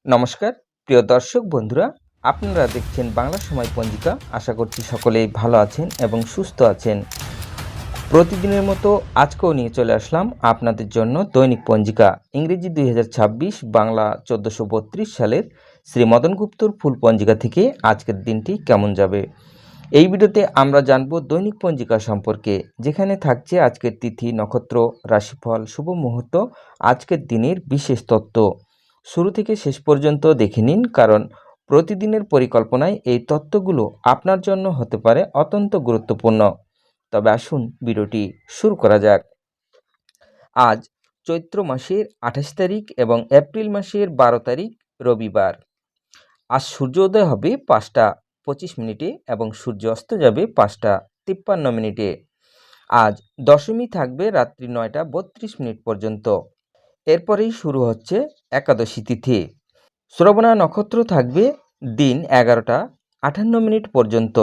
নমস্কার প্রিয় দর্শক বন্ধুরা, আপনারা দেখছেন বাংলা সময় পঞ্জিকা। আশা করছি সকলেই ভালো আছেন এবং সুস্থ আছেন। প্রতিদিনের মতো আজকেও নিয়ে চলে আসলাম আপনাদের জন্য দৈনিক পঞ্জিকা, ইংরেজি 2026, বাংলা 1432 সালের শ্রী মদন গুপ্তর ফুল পঞ্জিকা থেকে আজকের দিনটি কেমন যাবে। এই ভিডিওতে আমরা জানব দৈনিক পঞ্জিকা সম্পর্কে, যেখানে থাকছে আজকের তিথি, নক্ষত্র, রাশিফল, শুভ মুহূর্ত, আজকের দিনের বিশেষ তত্ত্ব। শুরু থেকে শেষ পর্যন্ত দেখে নিন, কারণ প্রতিদিনের পরিকল্পনায় এই তত্ত্বগুলো আপনার জন্য হতে পারে অত্যন্ত গুরুত্বপূর্ণ। তবে আসুন ভিডিওটি শুরু করা যাক। আজ চৈত্র মাসের 28 তারিখ এবং এপ্রিল মাসের 12 তারিখ রবিবার। আজ সূর্যোদয় হবে 5টা 25 এবং সূর্য অস্ত যাবে 5টা 53 আজ দশমী থাকবে রাত্রি 9টা 32 পর্যন্ত। এরপরেই শুরু হচ্ছে একাদশী তিথি। শ্রবণা নক্ষত্র থাকবে দিন 11টা 58 পর্যন্ত।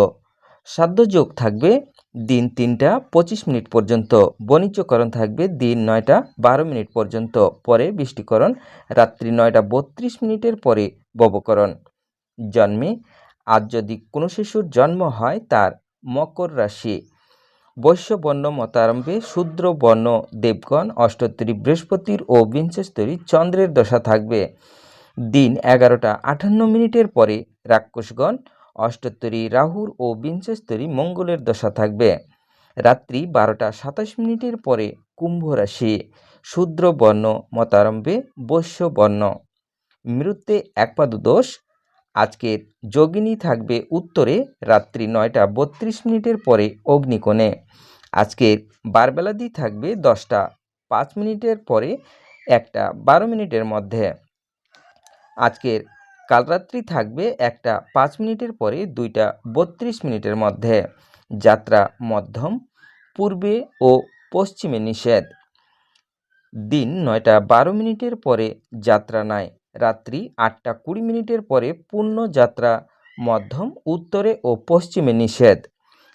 সাধ্যযোগ থাকবে দিন 3টা 25 পর্যন্ত। বণিজ্যকরণ থাকবে দিন 9টা 12 পর্যন্ত। পরে বৃষ্টিকরণ রাত্রি 9টা 32 পরে ববকরণ। জন্মে আজ যদি কোনো শিশুর জন্ম হয় তার মকর রাশি। বৈশ্য বর্ণ মতারম্ভে শূদ্র বর্ণ দেবগণ অষ্টোত্তরী বৃহস্পতির ও বিংশস্তরী চন্দ্রের দশা থাকবে। দিন 11টা 58 পরে রাক্ষসগণ, অষ্টোত্তরী রাহুর ও বিংশস্তরী মঙ্গলের দশা থাকবে। রাত্রি 12টা 27 পরে কুম্ভ রাশি। শূদ্র বর্ণ মতারম্ভে বৈশ্য বর্ণ। মৃত্যে একপাদ দোষ। আজকের যোগিনী থাকবে উত্তরে রাত্রি 9টা 32 পরে অগ্নিকোণে। আজকের বারবেলাদি থাকবে 10টা 5 পরে 1টা 12 মধ্যে। আজকের কালরাত্রি থাকবে 1টা 5 পরে 2টা 32 মধ্যে। যাত্রা মধ্যম, পূর্বে ও পশ্চিমে নিষেধ। দিন 9টা 12 পরে যাত্রা নাই। রাত্রি 8টা 20 পরে পূর্ণ যাত্রা মধ্যম, উত্তরে ও পশ্চিমে নিষেধ।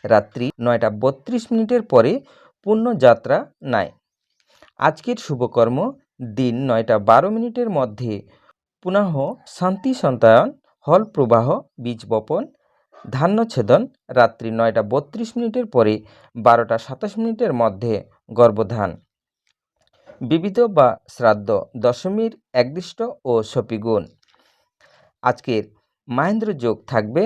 রাত্রি 9টা 32 পরে পূর্ণ যাত্রা নাই। আজকের শুভকর্ম দিন 9টা 12 মধ্যে পুনঃ শান্তি সন্তায়ন, হল প্রবাহ, বীজ বপন, ধান্য ছেদন। রাত্রি 9টা 32 পরে 12টা 27 মধ্যে গর্ভধান। বিবিধ বা শ্রাদ্ধ দশমীর একদৃষ্ট ও শপিগুণ। আজকের মাহেন্দ্র যোগ থাকবে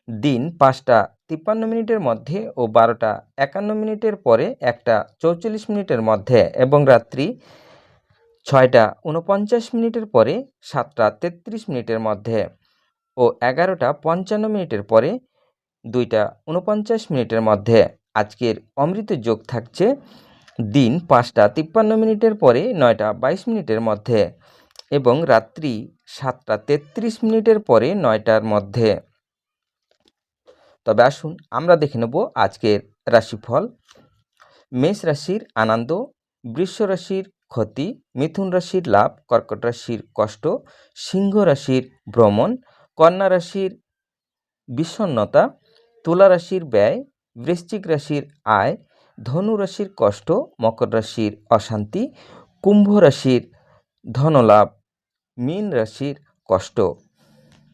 দিন 5টা 53 মধ্যে ও 12টা 51 পরে 1টা 44 মধ্যে এবং রাত্রি 6টা 49 পরে 7টা 33 মধ্যে ও 11টা 55 পরে 2টা 49 মধ্যে। আজকের অমৃত যোগ থাকছে দিন 5টা 53 পরে 9টা 22 মধ্যে এবং রাত্রি 7টা 33 পরে 9টার মধ্যে। তবে আসুন আমরা দেখে নেব আজকের রাশিফল। মেষ রাশির আনন্দ, বৃষ রাশির ক্ষতি, মিথুন রাশির লাভ, কর্কট রাশির কষ্ট, সিংহ রাশির ভ্রমণ, কন্যা রাশির বিষণ্ণতা, তুলা রাশির ব্যয়, বৃশ্চিক রাশির আয়, ধনু রাশির কষ্ট, মকর রাশির অশান্তি, কুম্ভ রাশির ধনলাভ, মীন রাশির কষ্ট।